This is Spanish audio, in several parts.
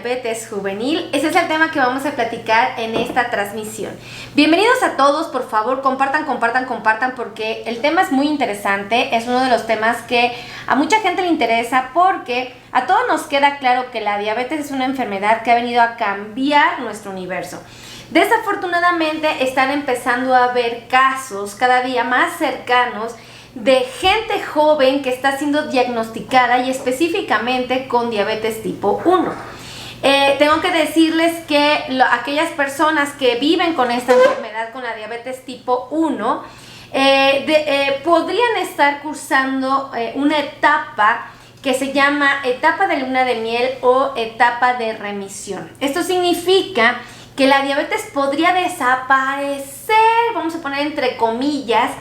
diabetes juvenil. Ese es el tema que vamos a platicar en esta transmisión. Bienvenidos a todos, por favor, compartan porque el tema es muy interesante. Es uno de los temas que a mucha gente le interesa porque a todos nos queda claro que la diabetes es una enfermedad que ha venido a cambiar nuestro universo. Desafortunadamente están empezando a haber casos cada día más cercanos de gente joven que está siendo diagnosticada y específicamente con diabetes tipo 1. Tengo que decirles que aquellas personas que viven con esta enfermedad, con la diabetes tipo 1, podrían estar cursando una etapa que se llama etapa de luna de miel o etapa de remisión. Esto significa que la diabetes podría desaparecer, vamos a poner entre comillas,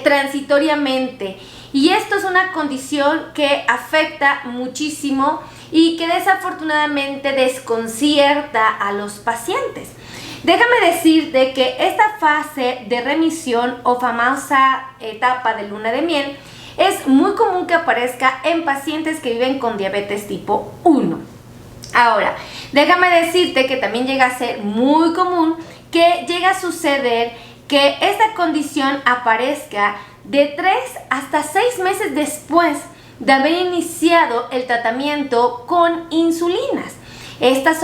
transitoriamente, y esto es una condición que afecta muchísimo y que desafortunadamente desconcierta a los pacientes. Déjame decirte que esta fase de remisión o famosa etapa de luna de miel es muy común que aparezca en pacientes que viven con diabetes tipo 1. Ahora, déjame decirte que también llega a ser muy común que llega a suceder que esta condición aparezca de 3 hasta 6 meses después de haber iniciado el tratamiento con insulinas. Estas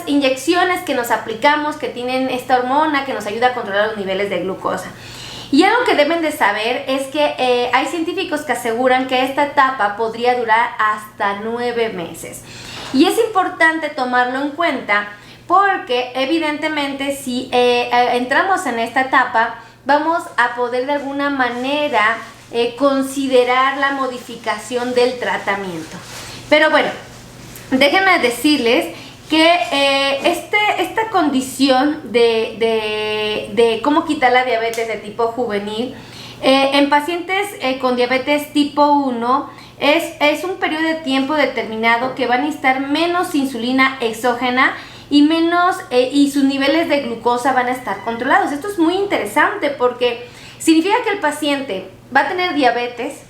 inyecciones que nos aplicamos, que tienen esta hormona que nos ayuda a controlar los niveles de glucosa. Y algo que deben de saber es que hay científicos que aseguran que esta etapa podría durar hasta 9 meses. Y es importante tomarlo en cuenta porque evidentemente si entramos en esta etapa vamos a poder de alguna manera considerar la modificación del tratamiento. Pero bueno, déjenme decirles que esta condición de cómo quitar la diabetes de tipo juvenil en pacientes con diabetes tipo 1 es un periodo de tiempo determinado que van a necesitar menos insulina exógena y sus niveles de glucosa van a estar controlados. Esto es muy interesante porque significa que el paciente va a tener diabetes,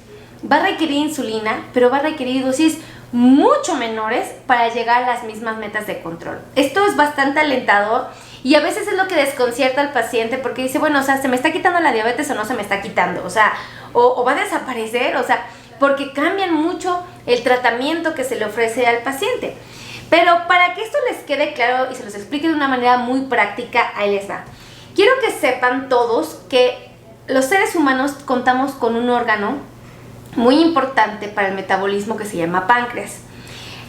va a requerir insulina, pero va a requerir dosis mucho menores para llegar a las mismas metas de control. Esto es bastante alentador y a veces es lo que desconcierta al paciente porque dice, bueno, o sea, ¿se me está quitando la diabetes o no se me está quitando? O sea, o va a desaparecer, o sea, porque cambian mucho el tratamiento que se le ofrece al paciente. Pero para que esto les quede claro y se los explique de una manera muy práctica, ahí les va. Quiero que sepan todos que los seres humanos contamos con un órgano muy importante para el metabolismo que se llama páncreas.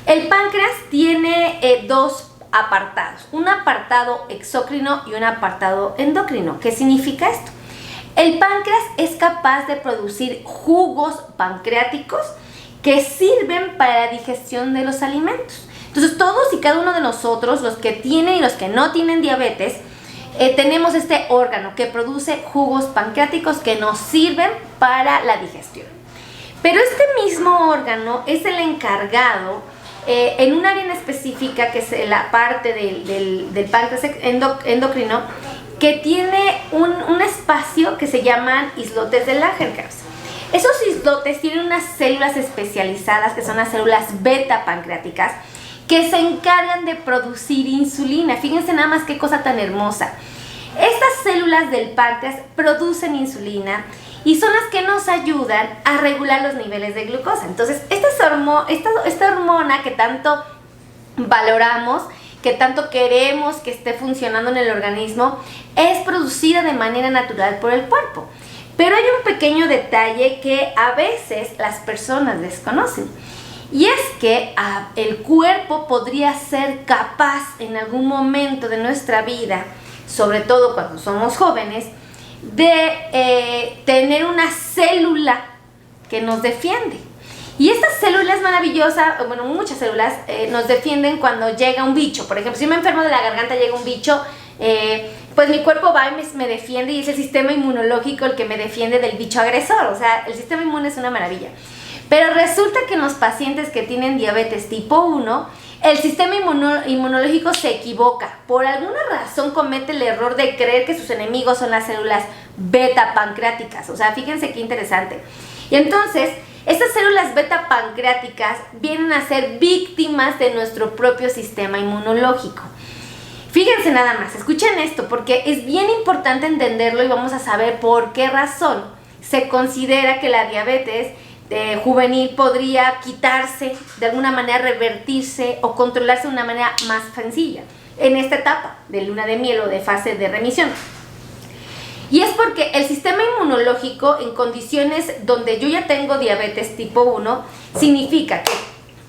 El páncreas tiene dos apartados, un apartado exócrino y un apartado endocrino. ¿Qué significa esto? El páncreas es capaz de producir jugos pancreáticos que sirven para la digestión de los alimentos. Entonces todos y cada uno de nosotros, los que tienen y los que no tienen diabetes, tenemos este órgano que produce jugos pancreáticos que nos sirven para la digestión. Pero este mismo órgano es el encargado en un área en específica, que es la parte del páncreas endocrino, que tiene un espacio que se llaman islotes de Langerhans. Esos islotes tienen unas células especializadas que son las células beta pancreáticas que se encargan de producir insulina. Fíjense nada más qué cosa tan hermosa. Estas células del páncreas producen insulina y son las que nos ayudan a regular los niveles de glucosa. Entonces, esta hormona que tanto valoramos, que tanto queremos que esté funcionando en el organismo, es producida de manera natural por el cuerpo. Pero hay un pequeño detalle que a veces las personas desconocen. Y es que el cuerpo podría ser capaz en algún momento de nuestra vida, sobre todo cuando somos jóvenes, de tener una célula que nos defiende. Y esta célula es maravillosa, bueno, muchas células nos defienden cuando llega un bicho. Por ejemplo, si yo me enfermo de la garganta, llega un bicho, pues mi cuerpo va y me defiende y es el sistema inmunológico el que me defiende del bicho agresor. O sea, el sistema inmune es una maravilla. Pero resulta que en los pacientes que tienen diabetes tipo 1, el sistema inmunológico se equivoca. Por alguna razón comete el error de creer que sus enemigos son las células beta pancreáticas. O sea, fíjense qué interesante. Y entonces Estas células beta pancreáticas vienen a ser víctimas de nuestro propio sistema inmunológico. Fíjense nada más, escuchen esto porque es bien importante entenderlo y vamos a saber por qué razón se considera que la diabetes juvenil podría quitarse, de alguna manera revertirse o controlarse de una manera más sencilla en esta etapa de luna de miel o de fase de remisión. Y es porque el sistema inmunológico en condiciones donde yo ya tengo diabetes tipo 1, significa que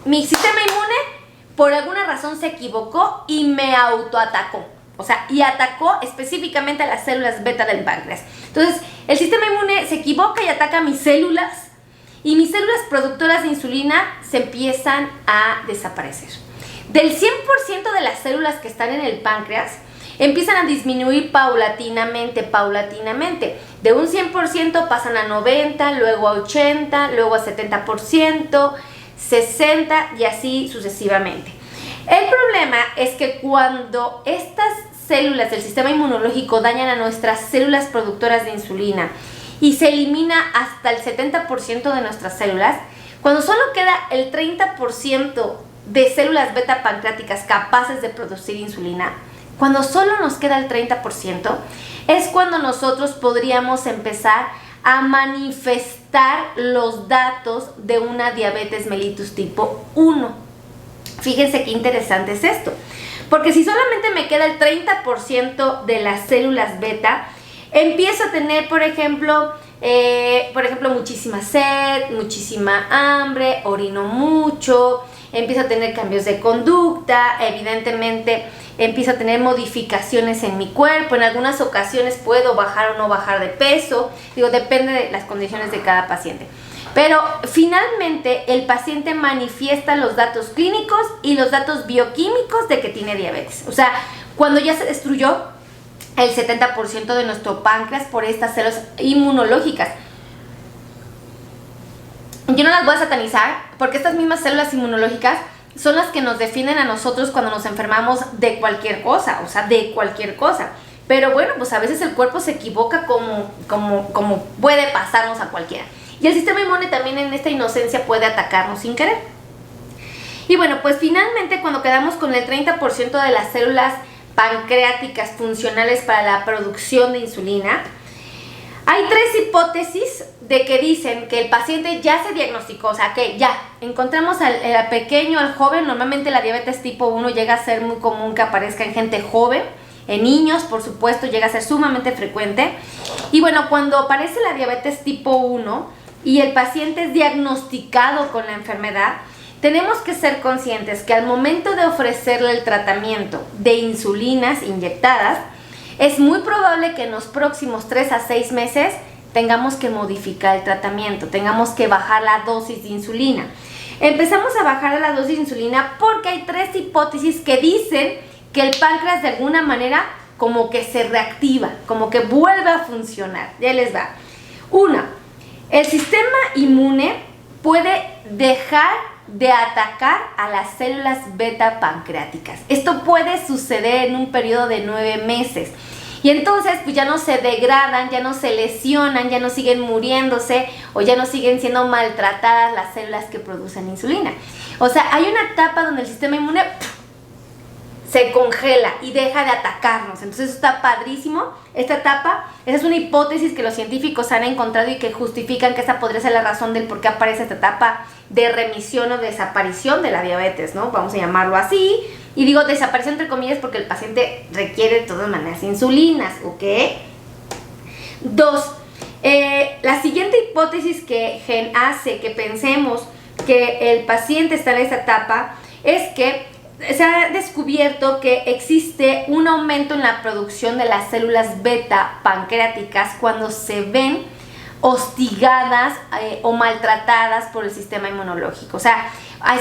mi sistema inmune por alguna razón se equivocó y me autoatacó. O sea, y atacó específicamente a las células beta del páncreas. Entonces, el sistema inmune se equivoca y ataca mis células y mis células productoras de insulina se empiezan a desaparecer. Del 100% de las células que están en el páncreas, empiezan a disminuir paulatinamente. De un 100% pasan a 90%, luego a 80%, luego a 70%, 60% y así sucesivamente. El problema es que cuando estas células del sistema inmunológico dañan a nuestras células productoras de insulina y se elimina hasta el 70% de nuestras células, cuando solo queda el 30% de células beta pancreáticas capaces de producir insulina, cuando solo nos queda el 30%, es cuando nosotros podríamos empezar a manifestar los datos de una diabetes mellitus tipo 1. Fíjense qué interesante es esto, porque si solamente me queda el 30% de las células beta, empiezo a tener, por ejemplo, muchísima sed, muchísima hambre, orino mucho, empiezo a tener cambios de conducta, evidentemente empiezo a tener modificaciones en mi cuerpo, en algunas ocasiones puedo bajar o no bajar de peso, depende de las condiciones de cada paciente. Pero finalmente el paciente manifiesta los datos clínicos y los datos bioquímicos de que tiene diabetes. O sea, cuando ya se destruyó el 70% de nuestro páncreas por estas células inmunológicas. Yo no las voy a satanizar porque estas mismas células inmunológicas son las que nos defienden a nosotros cuando nos enfermamos de cualquier cosa, Pero bueno, pues a veces el cuerpo se equivoca como puede pasarnos a cualquiera. Y el sistema inmune también en esta inocencia puede atacarnos sin querer. Y bueno, pues finalmente cuando quedamos con el 30% de las células pancreáticas funcionales para la producción de insulina, hay 3 hipótesis de que dicen que el paciente ya se diagnosticó, o sea que ya encontramos al pequeño, al joven. Normalmente la diabetes tipo 1 llega a ser muy común que aparezca en gente joven, en niños por supuesto llega a ser sumamente frecuente. Y bueno, cuando aparece la diabetes tipo 1 y el paciente es diagnosticado con la enfermedad, tenemos que ser conscientes que al momento de ofrecerle el tratamiento de insulinas inyectadas, es muy probable que en los próximos 3 a 6 meses tengamos que modificar el tratamiento, tengamos que bajar la dosis de insulina. Empezamos a bajar la dosis de insulina porque hay 3 hipótesis que dicen que el páncreas de alguna manera como que se reactiva, como que vuelve a funcionar. Ya les va. 1. El sistema inmune puede dejar de atacar a las células beta pancreáticas. Esto puede suceder en un periodo de 9 meses. Y entonces pues ya no se degradan, ya no se lesionan, ya no siguen muriéndose o ya no siguen siendo maltratadas las células que producen insulina. O sea, hay una etapa donde el sistema inmune se congela y deja de atacarnos. Entonces eso está padrísimo. Esta etapa, esa es una hipótesis que los científicos han encontrado y que justifican que esa podría ser la razón del por qué aparece esta etapa de remisión o desaparición de la diabetes, ¿no? Vamos a llamarlo así. Y digo desaparición entre comillas porque el paciente requiere de todas maneras insulinas, ¿ok? 2. La siguiente hipótesis que hace que pensemos que el paciente está en esta etapa es que se ha descubierto que existe un aumento en la producción de las células beta pancreáticas cuando se ven hostigadas o maltratadas por el sistema inmunológico. O sea,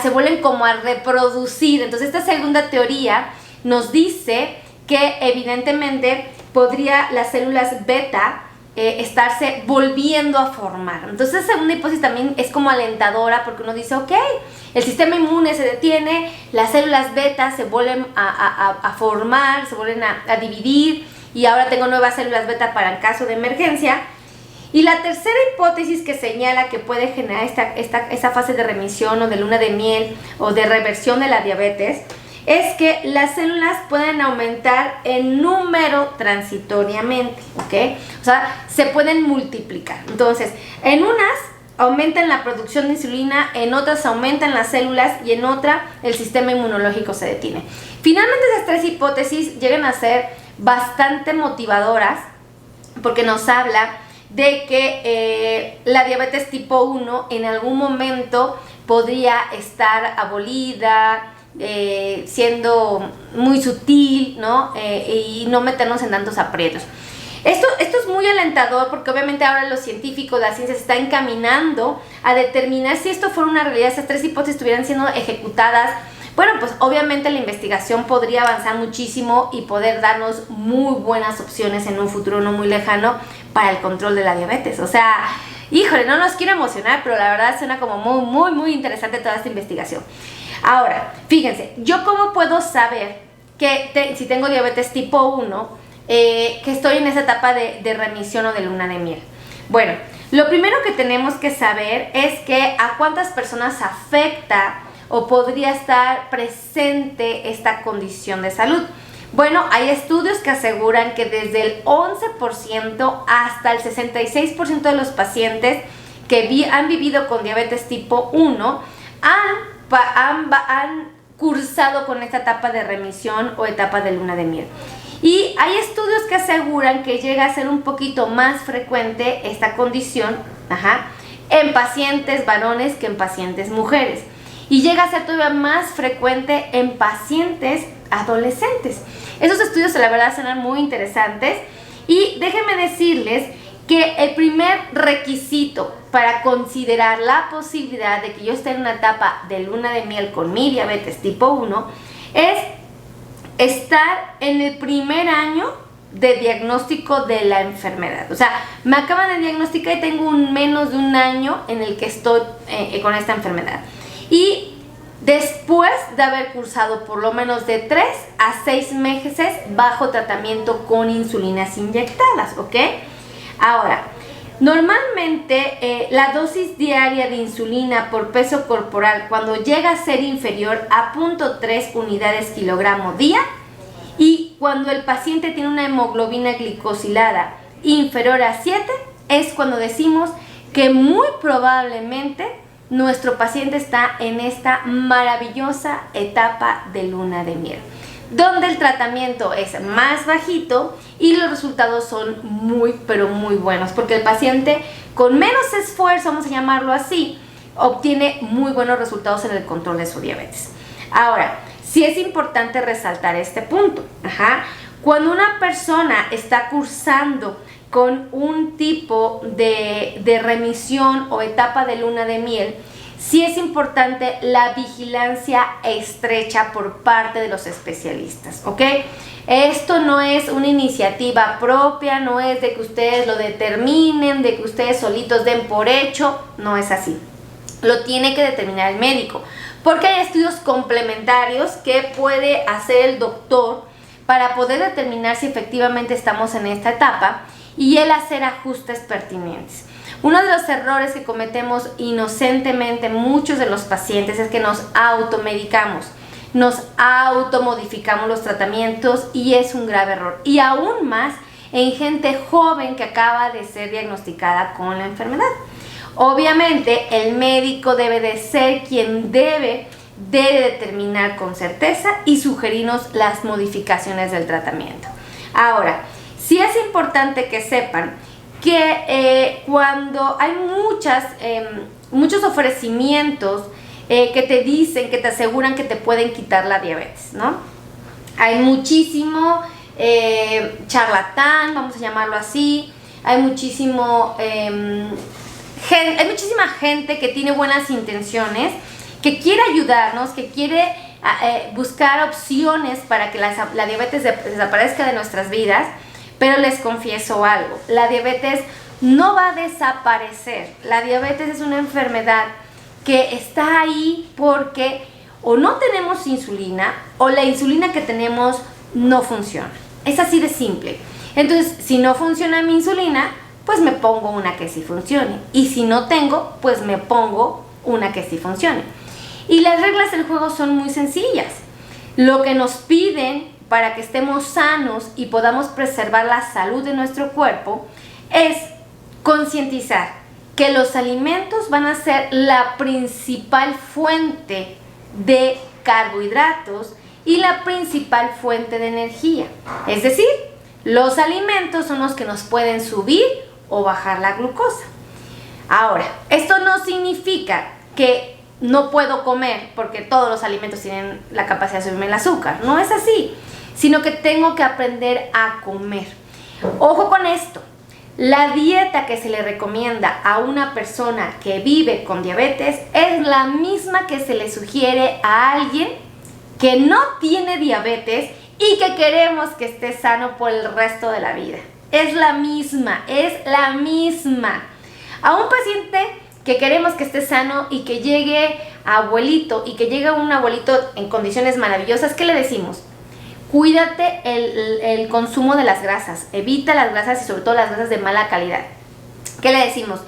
se vuelven como a reproducir. Entonces esta segunda teoría nos dice que evidentemente podría las células beta estarse volviendo a formar. Entonces esta segunda hipótesis también es como alentadora porque uno dice, ok, el sistema inmune se detiene, las células beta se vuelven a formar, se vuelven a dividir y ahora tengo nuevas células beta para el caso de emergencia. Y la tercera hipótesis que señala que puede generar esta fase de remisión o de luna de miel o de reversión de la diabetes es que las células pueden aumentar en número transitoriamente, ¿ok? O sea, se pueden multiplicar. Entonces, en unas aumentan la producción de insulina, en otras aumentan las células y en otra el sistema inmunológico se detiene. Finalmente, esas tres hipótesis llegan a ser bastante motivadoras porque nos habla de que la diabetes tipo 1 en algún momento podría estar abolida, siendo muy sutil, ¿no? Y no meternos en tantos aprietos. Esto es muy alentador porque obviamente ahora los científicos, la ciencia se está encaminando a determinar si esto fuera una realidad, esas tres hipótesis estuvieran siendo ejecutadas. Bueno, pues obviamente la investigación podría avanzar muchísimo y poder darnos muy buenas opciones en un futuro no muy lejano para el control de la diabetes. O sea, híjole, no nos quiero emocionar, pero la verdad suena como muy interesante toda esta investigación. Ahora, fíjense, ¿yo cómo puedo saber que si tengo diabetes tipo 1, que estoy en esa etapa de remisión o de luna de miel? Bueno, lo primero que tenemos que saber es que a cuántas personas afecta o podría estar presente esta condición de salud. Bueno, hay estudios que aseguran que desde el 11% hasta el 66% de los pacientes que han vivido con diabetes tipo 1 han cursado con esta etapa de remisión o etapa de luna de miel. Y hay estudios que aseguran que llega a ser un poquito más frecuente esta condición en pacientes varones que en pacientes mujeres. Y llega a ser todavía más frecuente en pacientes adolescentes. Esos estudios la verdad son muy interesantes y déjenme decirles que el primer requisito para considerar la posibilidad de que yo esté en una etapa de luna de miel con mi diabetes tipo 1 es estar en el primer año de diagnóstico de la enfermedad. O sea, me acaban de diagnosticar y tengo menos de un año en el que estoy con esta enfermedad. Y después de haber cursado por lo menos de 3 a 6 meses bajo tratamiento con insulinas inyectadas, ¿ok? Ahora, normalmente la dosis diaria de insulina por peso corporal cuando llega a ser inferior a 0.3 unidades kilogramo día y cuando el paciente tiene una hemoglobina glicosilada inferior a 7 es cuando decimos que muy probablemente nuestro paciente está en esta maravillosa etapa de luna de miel, donde el tratamiento es más bajito y los resultados son pero muy buenos, porque el paciente con menos esfuerzo, vamos a llamarlo así, obtiene muy buenos resultados en el control de su diabetes. Ahora, sí es importante resaltar este punto. Cuando una persona está cursando con un tipo de remisión o etapa de luna de miel, sí es importante la vigilancia estrecha por parte de los especialistas, ¿ok? Esto no es una iniciativa propia, no es de que ustedes lo determinen, de que ustedes solitos den por hecho, no es así. Lo tiene que determinar el médico, porque hay estudios complementarios que puede hacer el doctor para poder determinar si efectivamente estamos en esta etapa y él hacer ajustes pertinentes. Uno de los errores que cometemos inocentemente muchos de los pacientes es que nos automedicamos, nos automodificamos los tratamientos y es un grave error. Y aún más en gente joven que acaba de ser diagnosticada con la enfermedad. Obviamente el médico debe de ser quien debe determinar con certeza y sugerirnos las modificaciones del tratamiento. Ahora, sí es importante que sepan que cuando hay muchos ofrecimientos que te dicen, que te aseguran que te pueden quitar la diabetes, ¿no? Hay muchísimo charlatán, vamos a llamarlo así, hay muchísima gente que tiene buenas intenciones, que quiere ayudarnos, que quiere buscar opciones para que la diabetes desaparezca de nuestras vidas. Pero les confieso algo, la diabetes no va a desaparecer. La diabetes es una enfermedad que está ahí porque o no tenemos insulina o la insulina que tenemos no funciona. Es así de simple. Entonces, si no funciona mi insulina, pues me pongo una que sí funcione. Y si no tengo, pues me pongo una que sí funcione. Y las reglas del juego son muy sencillas. Lo que nos piden para que estemos sanos y podamos preservar la salud de nuestro cuerpo es concientizar que los alimentos van a ser la principal fuente de carbohidratos y la principal fuente de energía. Es decir, los alimentos son los que nos pueden subir o bajar la glucosa. Ahora, esto no significa que no puedo comer porque todos los alimentos tienen la capacidad de subirme el azúcar. No es así, sino que tengo que aprender a comer. Ojo con esto. La dieta que se le recomienda a una persona que vive con diabetes es la misma que se le sugiere a alguien que no tiene diabetes y que queremos que esté sano por el resto de la vida. Es la misma, es la misma. A un paciente que queremos que esté sano y que llegue abuelito y que llegue un abuelito en condiciones maravillosas, ¿qué le decimos? Cuídate el consumo de las grasas, evita las grasas y sobre todo las grasas de mala calidad. ¿Qué le decimos?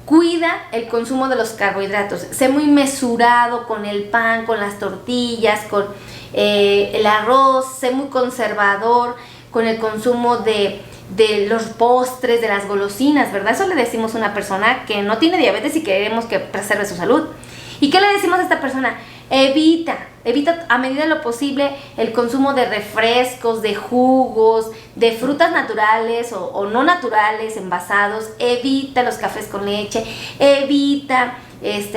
Cuida el consumo de los carbohidratos, sé muy mesurado con el pan, con las tortillas, con el arroz, sé muy conservador con el consumo de los postres, de las golosinas, ¿verdad? Eso le decimos a una persona que no tiene diabetes y queremos que preserve su salud. ¿Y qué le decimos a esta persona? Evita a medida de lo posible el consumo de refrescos, de jugos, de frutas naturales o no naturales, envasados. Evita los cafés con leche, evita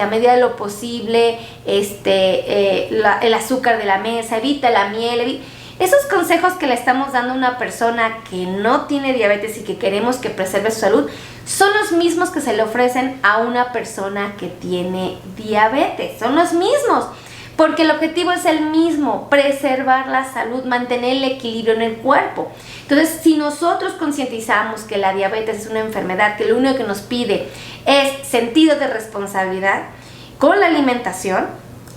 a medida de lo posible el azúcar de la mesa, evita la miel. Esos consejos que le estamos dando a una persona que no tiene diabetes y que queremos que preserve su salud son los mismos que se le ofrecen a una persona que tiene diabetes. Son los mismos, porque el objetivo es el mismo: preservar la salud, mantener el equilibrio en el cuerpo. Entonces, si nosotros concientizamos que la diabetes es una enfermedad que lo único que nos pide es sentido de responsabilidad con la alimentación,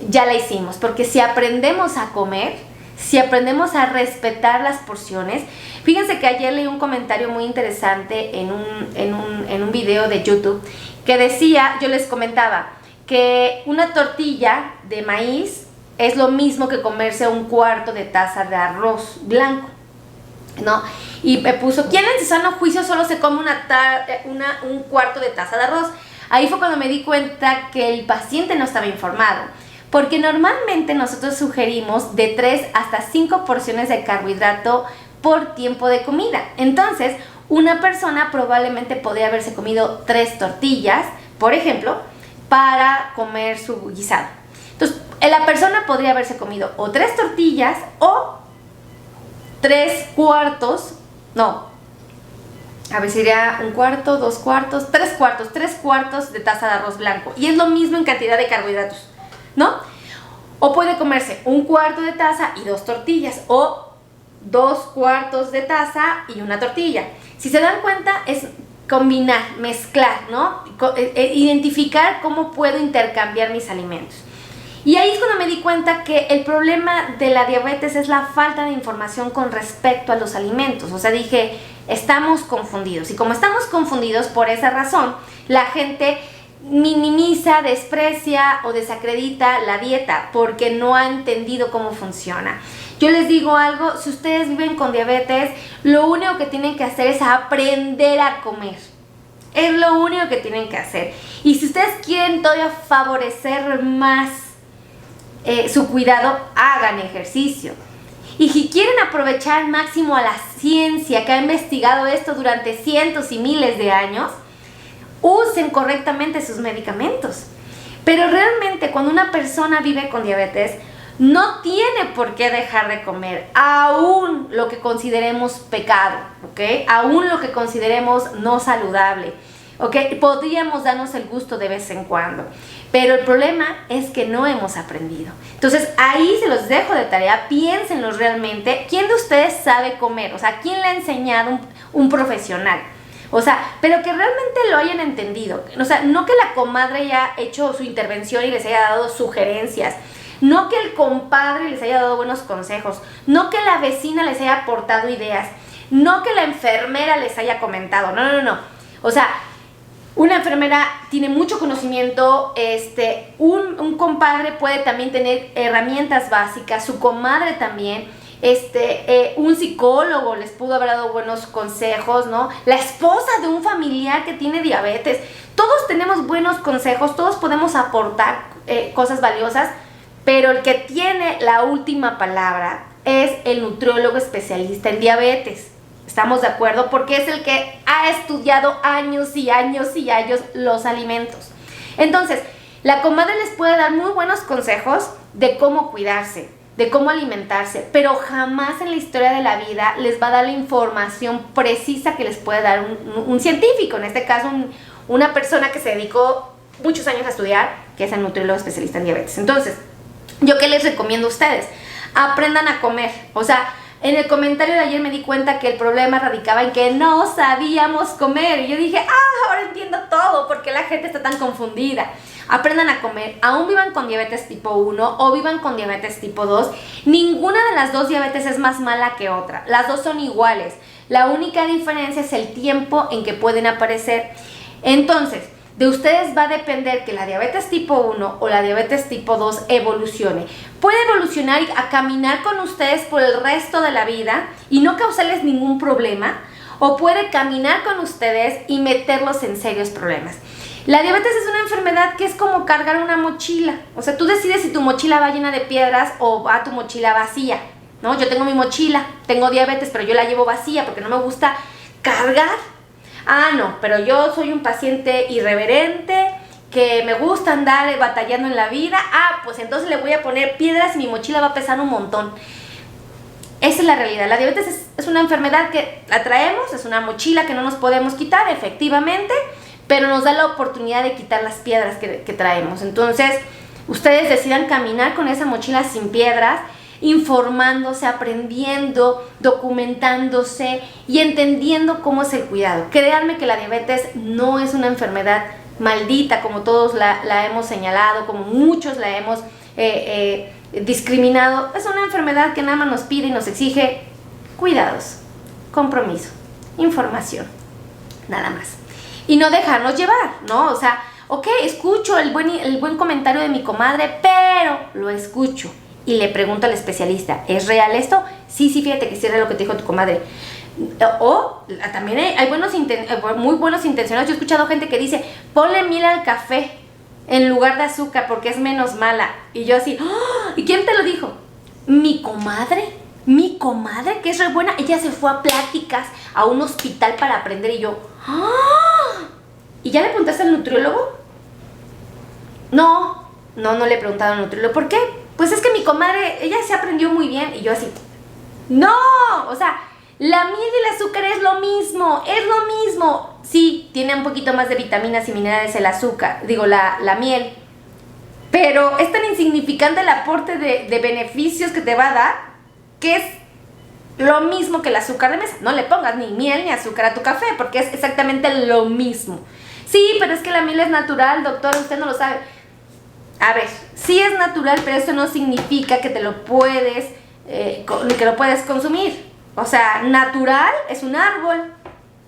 ya la hicimos. Porque si aprendemos a comer, si aprendemos a respetar las porciones. Fíjense que ayer leí un comentario muy interesante en un video de YouTube que decía, yo les comentaba, que una tortilla de maíz es lo mismo que comerse un cuarto de taza de arroz blanco, ¿no? Y me puso, ¿quién en su sano juicio solo se come un cuarto de taza de arroz? Ahí fue cuando me di cuenta que el paciente no estaba informado. Porque normalmente nosotros sugerimos de 3 hasta 5 porciones de carbohidrato por tiempo de comida. Entonces, una persona probablemente podría haberse comido 3 tortillas, por ejemplo, para comer su guisado. Entonces, la persona podría haberse comido o 3 tortillas o 3 cuartos, no, a ver, sería un cuarto, 2 cuartos, 3 cuartos de taza de arroz blanco. Y es lo mismo en cantidad de carbohidratos, ¿no? O puede comerse un cuarto de taza y 2 tortillas, o 2 cuartos de taza y una tortilla. Si se dan cuenta, es combinar, mezclar, ¿no? Identificar cómo puedo intercambiar mis alimentos. Y ahí es cuando me di cuenta que el problema de la diabetes es la falta de información con respecto a los alimentos. O sea, dije, estamos confundidos. Y como estamos confundidos, por esa razón, la gente minimiza, desprecia o desacredita la dieta porque no ha entendido cómo funciona. Yo les digo algo, si ustedes viven con diabetes, lo único que tienen que hacer es aprender a comer. Es lo único que tienen que hacer. Y si ustedes quieren todavía favorecer más su cuidado, hagan ejercicio. Y si quieren aprovechar al máximo a la ciencia que ha investigado esto durante cientos y miles de años, usen correctamente sus medicamentos. Pero realmente cuando una persona vive con diabetes, no tiene por qué dejar de comer, aún lo que consideremos pecado, ¿ok? Aún lo que consideremos no saludable, ¿ok? Podríamos darnos el gusto de vez en cuando, pero el problema es que no hemos aprendido. Entonces ahí se los dejo de tarea, piénsenlo realmente. ¿Quién de ustedes sabe comer? O sea, ¿quién le ha enseñado un profesional? O sea, pero que realmente lo hayan entendido. O sea, no que la comadre haya hecho su intervención y les haya dado sugerencias. No que el compadre les haya dado buenos consejos. No que la vecina les haya aportado ideas. No que la enfermera les haya comentado. No. O sea, una enfermera tiene mucho conocimiento, un compadre puede también tener herramientas básicas, su comadre también, un psicólogo les pudo haber dado buenos consejos, ¿no? La esposa de un familiar que tiene diabetes. Todos tenemos buenos consejos, todos podemos aportar cosas valiosas, pero el que tiene la última palabra es el nutriólogo especialista en diabetes. ¿Estamos de acuerdo? Porque es el que ha estudiado años y años y años los alimentos. Entonces, la comadre les puede dar muy buenos consejos de cómo cuidarse, de cómo alimentarse, pero jamás en la historia de la vida les va a dar la información precisa que les puede dar un científico, en este caso una persona que se dedicó muchos años a estudiar, que es el nutriólogo especialista en diabetes. Entonces, ¿yo qué les recomiendo a ustedes? Aprendan a comer. O sea, en el comentario de ayer me di cuenta que el problema radicaba en que no sabíamos comer. Y yo dije, ahora entiendo todo, porque la gente está tan confundida. Aprendan a comer, aún vivan con diabetes tipo 1 o vivan con diabetes tipo 2. Ninguna de las dos diabetes es más mala que otra. Las dos son iguales. La única diferencia es el tiempo en que pueden aparecer. Entonces, de ustedes va a depender que la diabetes tipo 1 o la diabetes tipo 2 evolucione. Puede evolucionar a caminar con ustedes por el resto de la vida y no causarles ningún problema, o puede caminar con ustedes y meterlos en serios problemas. La diabetes es una enfermedad que es como cargar una mochila. O sea, tú decides si tu mochila va llena de piedras o va tu mochila vacía, ¿no? Yo tengo mi mochila, tengo diabetes, pero yo la llevo vacía porque no me gusta cargar. No, pero yo soy un paciente irreverente, que me gusta andar batallando en la vida. Pues entonces le voy a poner piedras y mi mochila va a pesar un montón. Esa es la realidad. La diabetes es una enfermedad que la traemos, es una mochila que no nos podemos quitar, efectivamente, pero nos da la oportunidad de quitar las piedras que traemos. Entonces, ustedes decidan caminar con esa mochila sin piedras, informándose, aprendiendo, documentándose y entendiendo cómo es el cuidado. Créanme que la diabetes no es una enfermedad maldita, como todos la hemos señalado, como muchos la hemos discriminado. Es una enfermedad que nada más nos pide y nos exige cuidados, compromiso, información, nada más. Y no dejarnos llevar, ¿no? O sea, ok, escucho el buen comentario de mi comadre, pero lo escucho y le pregunto al especialista, ¿es real esto? Sí, fíjate que sí es real lo que te dijo tu comadre. O también hay muy buenos intencionados. Yo he escuchado gente que dice, ponle miel al café en lugar de azúcar porque es menos mala. Y yo así, ¿y quién te lo dijo? ¿Mi comadre? Mi comadre, que es re buena. Ella se fue a pláticas a un hospital para aprender. Y yo, ¿y ya le preguntaste al nutriólogo? No le he preguntado al nutriólogo. ¿Por qué? Pues es que mi comadre, ella se aprendió muy bien. Y yo así, no, o sea, la miel y el azúcar es lo mismo, Sí, tiene un poquito más de vitaminas y minerales el azúcar, la miel. Pero es tan insignificante el aporte de beneficios que te va a dar, que es lo mismo que el azúcar de mesa. No le pongas ni miel ni azúcar a tu café, porque es exactamente lo mismo. Sí, pero es que la miel es natural, doctor, usted no lo sabe. A ver, sí es natural, pero eso no significa que te lo puedes, que lo puedes consumir. O sea, natural es un árbol,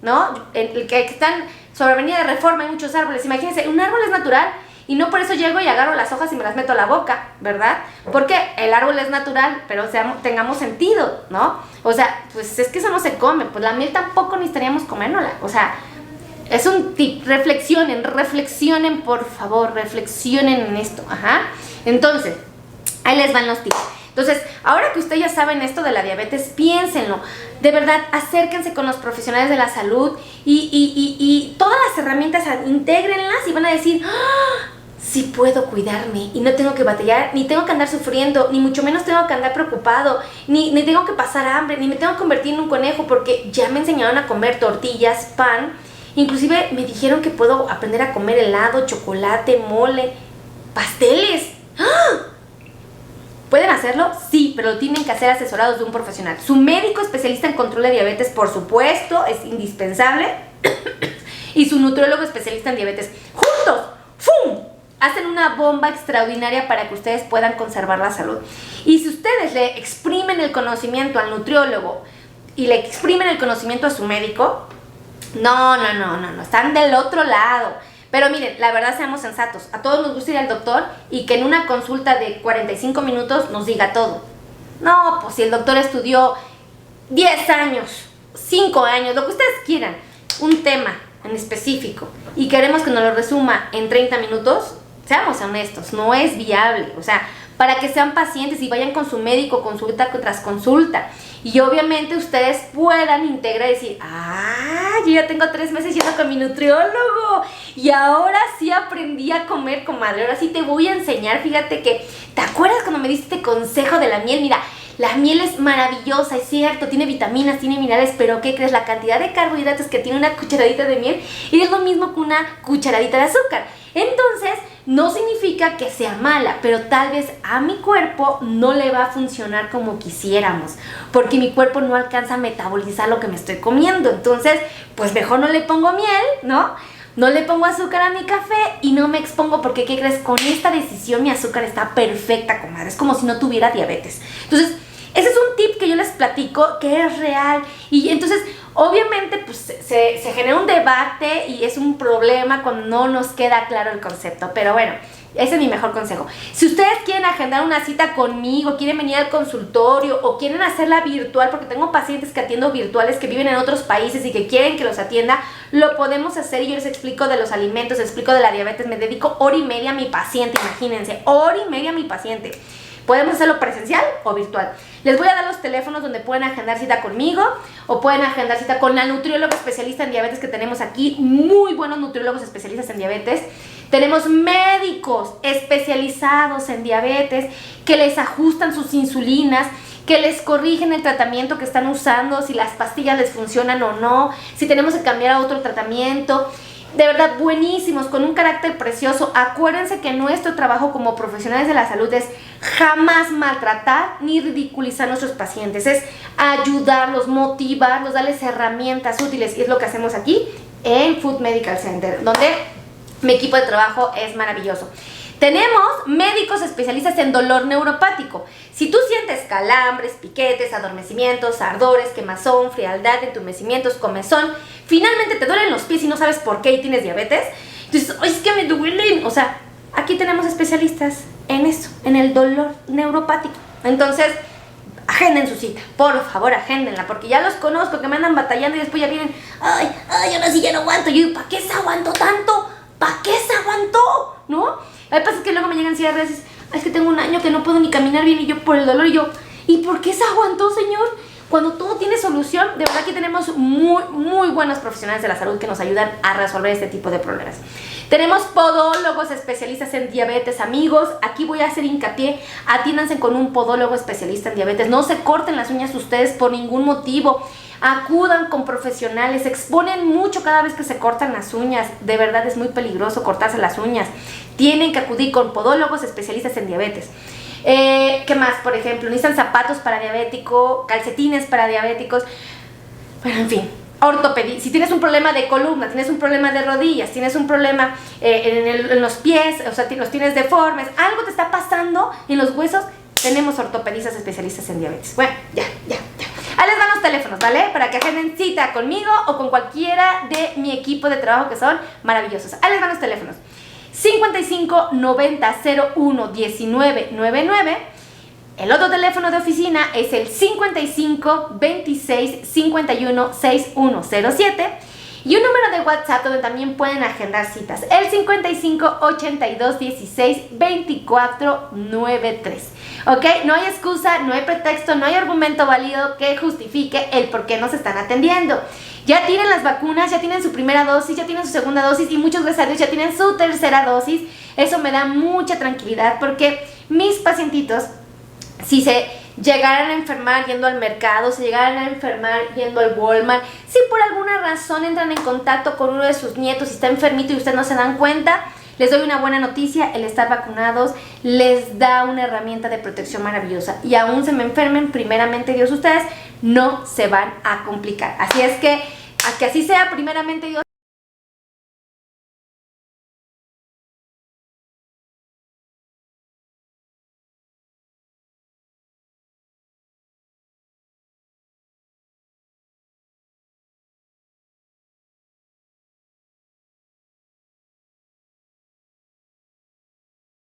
¿no? El que están sobre Avenida de Reforma hay muchos árboles. Imagínense, un árbol es natural y no por eso llego y agarro las hojas y me las meto a la boca, ¿verdad? Porque el árbol es natural, pero tengamos sentido, ¿no? O sea, pues es que eso no se come. Pues la miel tampoco necesitaríamos comérnosla. O sea, es un tip. Reflexionen, por favor, reflexionen en esto. Entonces, ahí les van los tips. Entonces, ahora que ustedes ya saben esto de la diabetes, piénsenlo. De verdad, acérquense con los profesionales de la salud y todas las herramientas, intégrenlas y van a decir, sí puedo cuidarme y no tengo que batallar, ni tengo que andar sufriendo, ni mucho menos tengo que andar preocupado, ni tengo que pasar hambre, ni me tengo que convertir en un conejo, porque ya me enseñaron a comer tortillas, pan. Inclusive me dijeron que puedo aprender a comer helado, chocolate, mole, pasteles. ¿Pueden hacerlo? Sí, pero lo tienen que hacer asesorados de un profesional. Su médico especialista en control de diabetes, por supuesto, es indispensable. Y su nutriólogo especialista en diabetes. Juntos, ¡fum!, hacen una bomba extraordinaria para que ustedes puedan conservar la salud. Y si ustedes le exprimen el conocimiento al nutriólogo y le exprimen el conocimiento a su médico, No, están del otro lado. Pero miren, la verdad, seamos sensatos. A todos nos gusta ir al doctor y que en una consulta de 45 minutos nos diga todo. No, pues si el doctor estudió 10 años, 5 años, lo que ustedes quieran, un tema en específico, y queremos que nos lo resuma en 30 minutos, seamos honestos, no es viable. O sea, para que sean pacientes y vayan con su médico consulta tras consulta. Y obviamente ustedes puedan integrar y decir, yo ya tengo 3 meses yendo con mi nutriólogo y ahora sí aprendí a comer, comadre. Ahora sí te voy a enseñar. Fíjate que, ¿te acuerdas cuando me diste este consejo de la miel? Mira, la miel es maravillosa, es cierto, tiene vitaminas, tiene minerales, pero ¿qué crees? La cantidad de carbohidratos que tiene una cucharadita de miel es lo mismo que una cucharadita de azúcar. Entonces, no significa que sea mala, pero tal vez a mi cuerpo no le va a funcionar como quisiéramos, porque mi cuerpo no alcanza a metabolizar lo que me estoy comiendo. Entonces, pues mejor no le pongo miel, ¿no? No le pongo azúcar a mi café y no me expongo, porque ¿qué crees? Con esta decisión mi azúcar está perfecta, comadre. Es como si no tuviera diabetes. Entonces, ese es un tip que yo les platico que es real. Y entonces, obviamente, pues se genera un debate y es un problema cuando no nos queda claro el concepto. Pero bueno, ese es mi mejor consejo. Si ustedes quieren agendar una cita conmigo, quieren venir al consultorio o quieren hacerla virtual, porque tengo pacientes que atiendo virtuales que viven en otros países y que quieren que los atienda, lo podemos hacer y yo les explico de los alimentos, les explico de la diabetes. Me dedico hora y media a mi paciente, imagínense, hora y media a mi paciente. Podemos hacerlo presencial o virtual. Les voy a dar los teléfonos donde pueden agendar cita conmigo o pueden agendar cita con la nutrióloga especialista en diabetes que tenemos aquí. Muy buenos nutriólogos especialistas en diabetes. Tenemos médicos especializados en diabetes que les ajustan sus insulinas, que les corrigen el tratamiento que están usando, si las pastillas les funcionan o no, si tenemos que cambiar a otro tratamiento. De verdad, buenísimos, con un carácter precioso. Acuérdense que nuestro trabajo como profesionales de la salud es jamás maltratar ni ridiculizar a nuestros pacientes. Es ayudarlos, motivarlos, darles herramientas útiles. Y es lo que hacemos aquí en Food Medical Center, donde mi equipo de trabajo es maravilloso. Tenemos médicos especialistas en dolor neuropático. Si tú sientes calambres, piquetes, adormecimientos, ardores, quemazón, frialdad, entumecimientos, comezón, finalmente te duelen los pies y no sabes por qué y tienes diabetes, entonces, es que me duelen. O sea, aquí tenemos especialistas en eso, en el dolor neuropático. Entonces, agenden su cita, por favor, agéndenla, porque ya los conozco que me andan batallando y después ya vienen, ahora sí ya no aguanto. Yo digo, ¿para qué se aguantó tanto? ¿Para qué se aguantó? ¿No? Hay veces que luego me llegan cierres, es que tengo un año que no puedo ni caminar bien y yo por el dolor, y yo, ¿y por qué se aguantó, señor? Cuando todo tiene solución. De verdad que tenemos muy buenos profesionales de la salud que nos ayudan a resolver este tipo de problemas. Tenemos podólogos especialistas en diabetes, amigos. Aquí voy a hacer hincapié, atiéndanse con un podólogo especialista en diabetes. No se corten las uñas ustedes por ningún motivo. Acudan con profesionales, se exponen mucho cada vez que se cortan las uñas. De verdad es muy peligroso cortarse las uñas. Tienen que acudir con podólogos especialistas en diabetes. ¿Qué más? Por ejemplo, necesitan zapatos para diabético, calcetines para diabéticos. Bueno, en fin, ortopedia. Si tienes un problema de columna, tienes un problema de rodillas, tienes un problema en los pies, o sea, los tienes deformes, algo te está pasando en los huesos, tenemos ortopedistas especialistas en diabetes. Bueno, ya. Ahí les van los teléfonos, ¿vale? Para que agenden cita conmigo o con cualquiera de mi equipo de trabajo, que son maravillosos. Ahí les van los teléfonos. 55 90 01 19 99. El otro teléfono de oficina es el 55 26 51 6107. Y un número de WhatsApp donde también pueden agendar citas, el 55 82 16 24 93. ¿Ok? No hay excusa, no hay pretexto, no hay argumento válido que justifique el por qué nos están atendiendo. Ya tienen las vacunas, ya tienen su primera dosis, ya tienen su segunda dosis y muchos gracias a Dios ya tienen su tercera dosis. Eso me da mucha tranquilidad, porque mis pacientitos, si se llegaran a enfermar yendo al mercado, se llegaran a enfermar yendo al Walmart, si por alguna razón entran en contacto con uno de sus nietos y está enfermito y ustedes no se dan cuenta, les doy una buena noticia: el estar vacunados les da una herramienta de protección maravillosa. Y aún se me enfermen, primeramente Dios, ustedes no se van a complicar. Así es que así sea, primeramente Dios.